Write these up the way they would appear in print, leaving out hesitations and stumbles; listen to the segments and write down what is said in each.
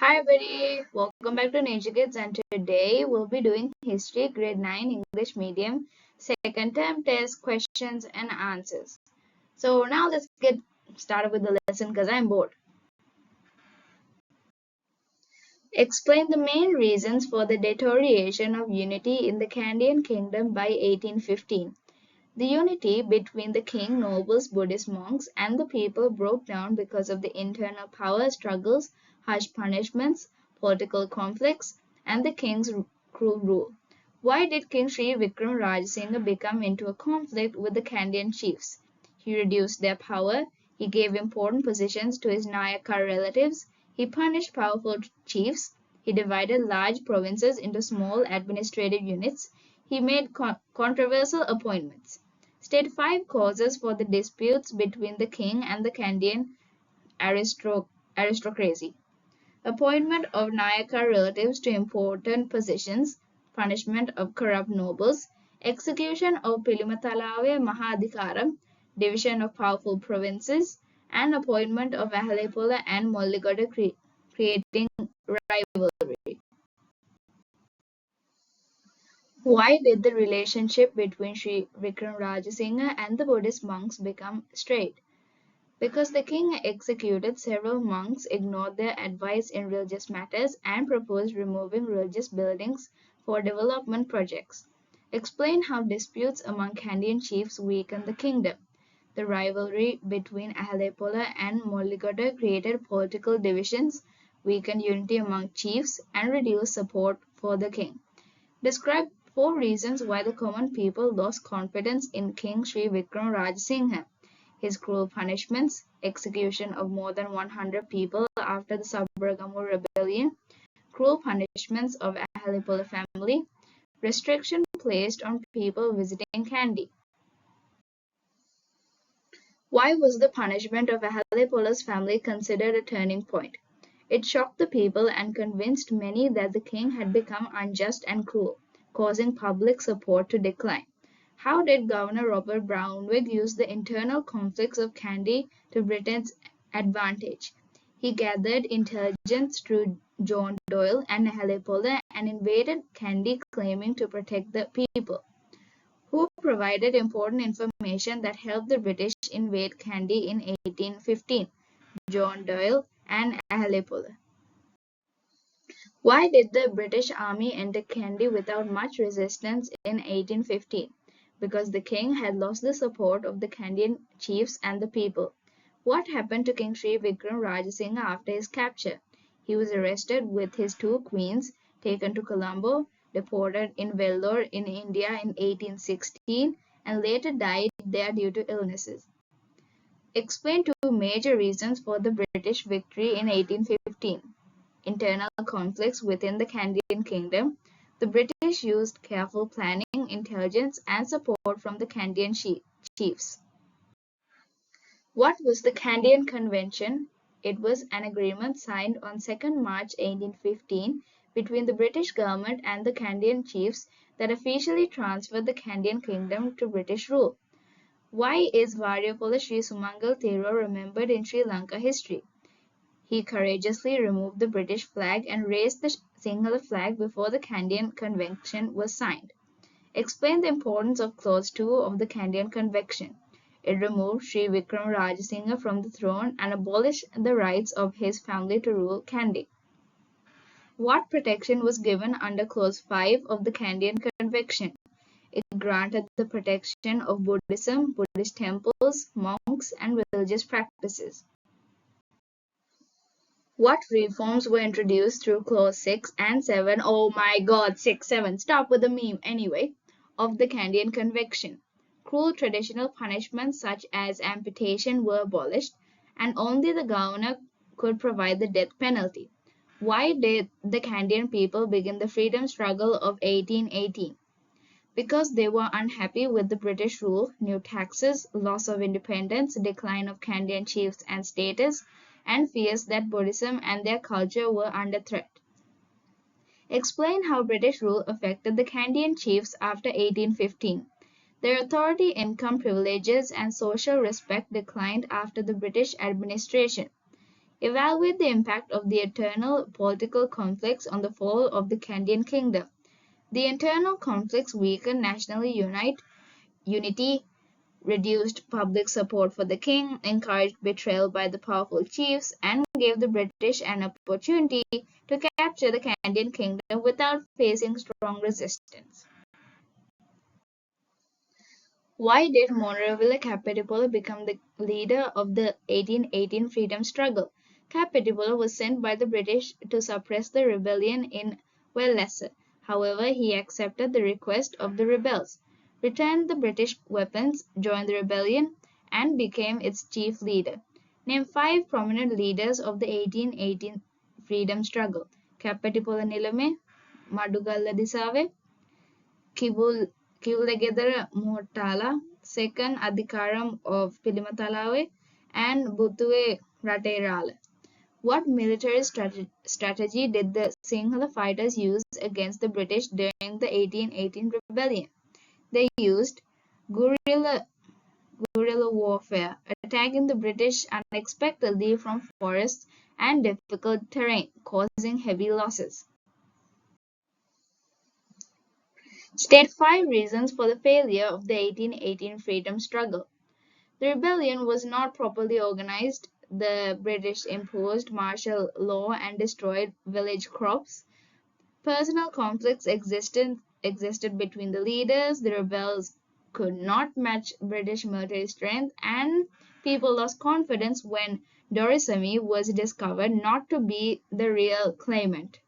Hi everybody, welcome back to Nature Kids, and today we'll be doing History Grade 9 English Medium second term test questions and answers. So now let's get started with the lesson because I'm bored. Explain the main reasons for the deterioration of unity in the Kandyan kingdom by 1815. The unity between the king, nobles, Buddhist monks, and the people broke down because of the internal power struggles, harsh punishments, political conflicts, and the king's cruel rule. Why did King Sri Vikram Rajasinghe become into a conflict with the Kandyan chiefs? He reduced their power, he gave important positions to his Nayaka relatives, he punished powerful chiefs, he divided large provinces into small administrative units, he made controversial appointments. State five causes for the disputes between the king and the Kandyan aristocracy: appointment of Nayaka relatives to important positions, punishment of corrupt nobles, execution of Pilimatalave Mahadikaram, division of powerful provinces, and appointment of Ahalepola and Molligoda creating rivalry. Why did the relationship between Sri Vikram Rajasinghe and the Buddhist monks become strained? Because the king executed several monks, ignored their advice in religious matters, and proposed removing religious buildings for development projects. Explain how disputes among Kandyan chiefs weakened the kingdom. The rivalry between Ahalepola and Molligoda created political divisions, weakened unity among chiefs, and reduced support for the king. Describe four reasons why the common people lost confidence in King Sri Vikram Rajasinghe: his cruel punishments, execution of more than 100 people after the Sabaragamu rebellion, cruel punishments of Ahalepola family, restriction placed on people visiting Kandy. Why was the punishment of Ahalipola's family considered a turning point? It shocked the people and convinced many that the king had become unjust and cruel, causing public support to decline. How did Governor Robert Brownrigg use the internal conflicts of Kandy to Britain's advantage? He gathered intelligence through John Doyle and Ahalepola and invaded Kandy claiming to protect the people, who provided important information that helped the British invade Kandy in 1815, John Doyle and Ahalepola. Why did the British Army enter Kandy without much resistance in 1815? Because the king had lost the support of the Kandyan chiefs and the people. What happened to King Sri Vikram Rajasinghe after his capture? He was arrested with his two queens, taken to Colombo, deported in Vellore in India in 1816, and later died there due to illnesses. Explain two major reasons for the British victory in 1815. Internal conflicts within the Kandyan kingdom. The British used careful planning, intelligence, and support from the Kandyan chiefs. What was the Kandyan Convention? It was an agreement signed on 2nd March 1815 between the British government and the Kandyan chiefs that officially transferred the Kandyan kingdom to British rule. Why is Varyapola Sri Sumangal Thero remembered in Sri Lanka history? He courageously removed the British flag and raised the Sinhala flag before the Kandyan Convention was signed. Explain the importance of Clause 2 of the Kandyan Convention. It removed Sri Vikram Rajasinghe from the throne and abolished the rights of his family to rule Kandy. What protection was given under Clause 5 of the Kandyan Convention? It granted the protection of Buddhism, Buddhist temples, monks, and religious practices. What reforms were introduced through Clause 6 and 7? Oh my god, 6, 7, stop with the meme anyway, of the Kandyan Convention. Cruel traditional punishments such as amputation were abolished, and only the governor could provide the death penalty. Why did the Kandyan people begin the freedom struggle of 1818? Because they were unhappy with the British rule, new taxes, loss of independence, decline of Kandyan chiefs and status, and fears that Buddhism and their culture were under threat. Explain how British rule affected the Kandyan chiefs after 1815. Their authority, income privileges, and social respect declined after the British administration. Evaluate the impact of the internal political conflicts on the fall of the Kandyan kingdom. The internal conflicts weakened national unity, reduced public support for the king, encouraged betrayal by the powerful chiefs, and gave the British an opportunity to capture the Kandyan kingdom without facing strong resistance. Why did Monrovia Capitipola become the leader of the 1818 freedom struggle? Capitipola was sent by the British to suppress the rebellion in Wellesse. However, he accepted the request of the rebels, returned the British weapons, joined the rebellion, and became its chief leader. Name 5 prominent leaders of the 1818 freedom struggle. Capitipola Nilame, Madugalla Disave, Kivulegedara Motala, second Adhikaram of Pilimatalawe, and Butue Raterala. What military strategy did the Sinhala fighters use against the British during the 1818 rebellion? They used guerrilla warfare, attacking the British unexpectedly from forests and difficult terrain, causing heavy losses. State 5 reasons for the failure of the 1818 freedom struggle. The rebellion was not properly organized. The British imposed martial law and destroyed village crops. Personal conflicts existed between the leaders. The rebels could not match British military strength, and people lost confidence when Dorisamy was discovered not to be the real claimant.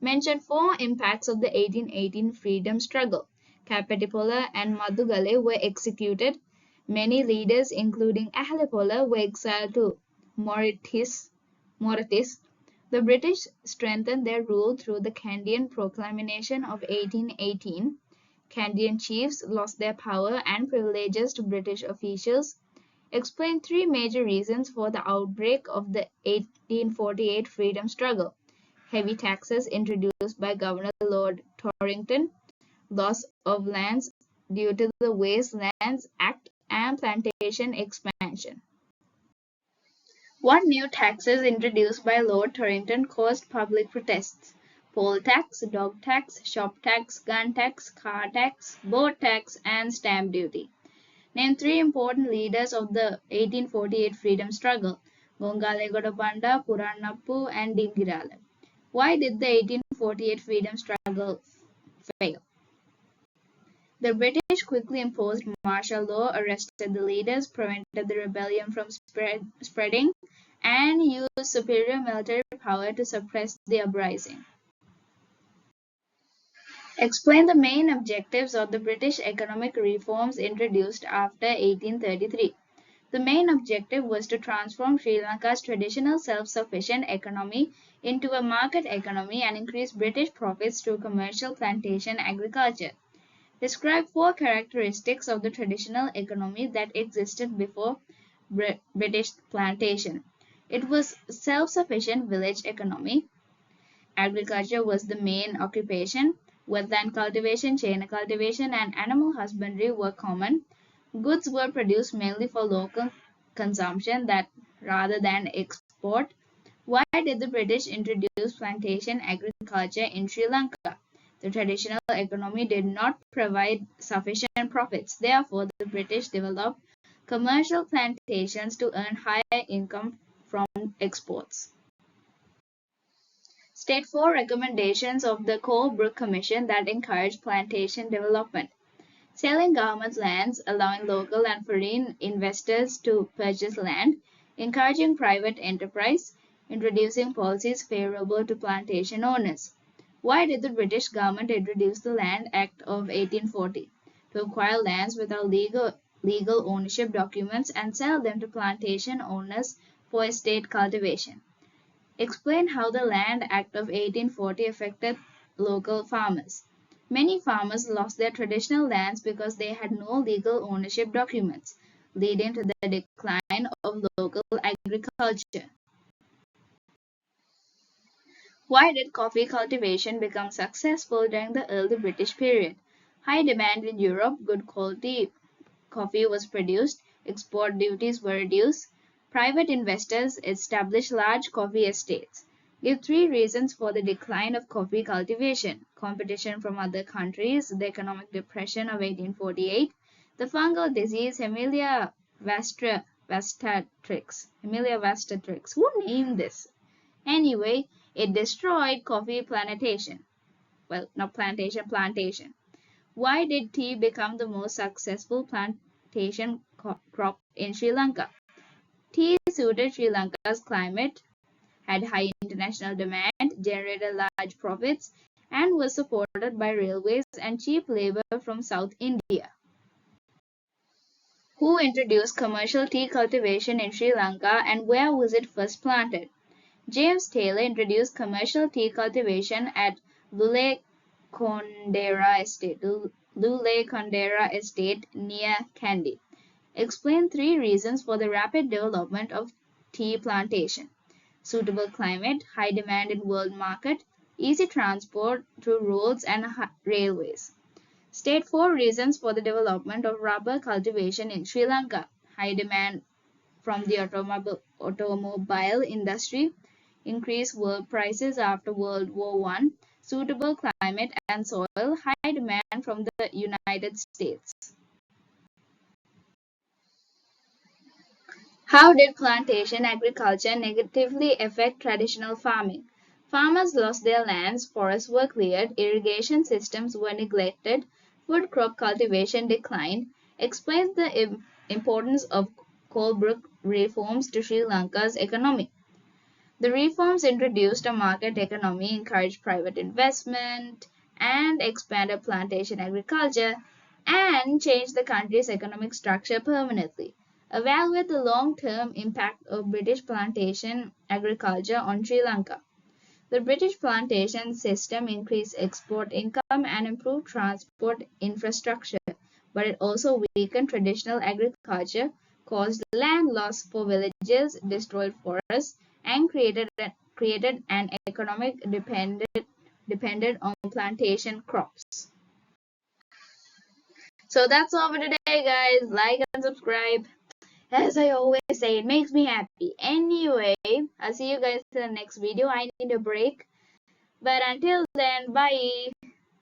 Mention 4 impacts of the 1818 freedom struggle. Capitipola and Madugale were executed. Many leaders, including Ahlepola, were exiled to Mauritius. The British strengthened their rule through the Kandyan Proclamation of 1818. Kandyan chiefs lost their power and privileges to British officials. Explain 3 major reasons for the outbreak of the 1848 freedom struggle. Heavy taxes introduced by Governor Lord Torrington, loss of lands due to the Waste Lands Act, and plantation expansion. What new taxes introduced by Lord Torrington caused public protests? Poll tax, dog tax, shop tax, gun tax, car tax, boat tax, and stamp duty. Name 3 important leaders of the 1848 freedom struggle: Gongale Godabanda, Purannappu, and Dingirala. Why did the 1848 freedom struggle fail? The British quickly imposed martial law, arrested the leaders, prevented the rebellion from spreading, and used superior military power to suppress the uprising. Explain the main objectives of the British economic reforms introduced after 1833. The main objective was to transform Sri Lanka's traditional self-sufficient economy into a market economy and increase British profits through commercial plantation agriculture. Describe 4 characteristics of the traditional economy that existed before British plantation. It was self-sufficient village economy. Agriculture was the main occupation. Wetland cultivation, chain cultivation, and animal husbandry were common. Goods were produced mainly for local consumption rather than export. Why did the British introduce plantation agriculture in Sri Lanka? The traditional economy did not provide sufficient profits. Therefore, the British developed commercial plantations to earn higher income from exports. State 4 recommendations of the Colebrook Commission that encouraged plantation development. Selling government lands, allowing local and foreign investors to purchase land, encouraging private enterprise, introducing policies favorable to plantation owners. Why did the British government introduce the Land Act of 1840? To acquire lands without legal ownership documents and sell them to plantation owners for estate cultivation. Explain how the Land Act of 1840 affected local farmers. Many farmers lost their traditional lands because they had no legal ownership documents, leading to the decline of local agriculture. Why did coffee cultivation become successful during the early British period? High demand in Europe, good quality coffee was produced, export duties were reduced, Private investors establish large coffee estates. Give 3 reasons for the decline of coffee cultivation: competition from other countries, the economic depression of 1848, the fungal disease Hemilia vastatrix. Who named this? Anyway, it destroyed coffee plantation. Well, not plantation, plantation. Why did tea become the most successful plantation crop in Sri Lanka? Tea suited Sri Lanka's climate, had high international demand, generated large profits, and was supported by railways and cheap labor from South India. Who introduced commercial tea cultivation in Sri Lanka and where was it first planted? James Taylor introduced commercial tea cultivation at Lule Kondera Estate near Kandy. Explain 3 reasons for the rapid development of tea plantation: suitable climate, high demand in world market, easy transport through roads and railways. State 4 reasons for the development of rubber cultivation in Sri Lanka: high demand from the automobile industry, increased world prices after World War I, suitable climate and soil, high demand from the United States. How did plantation agriculture negatively affect traditional farming? Farmers lost their lands, forests were cleared, irrigation systems were neglected, food crop cultivation declined. Explains the importance of Colebrook reforms to Sri Lanka's economy. The reforms introduced a market economy, encouraged private investment, and expanded plantation agriculture, and changed the country's economic structure permanently. Evaluate the long-term impact of British plantation agriculture on Sri Lanka. The British plantation system increased export income and improved transport infrastructure, but it also weakened traditional agriculture, caused land loss for villages, destroyed forests, and created an economic dependent on plantation crops. So that's all for today, guys. Like and subscribe. As I always say, it makes me happy. Anyway, I'll see you guys in the next video. I need a break. But until then, bye.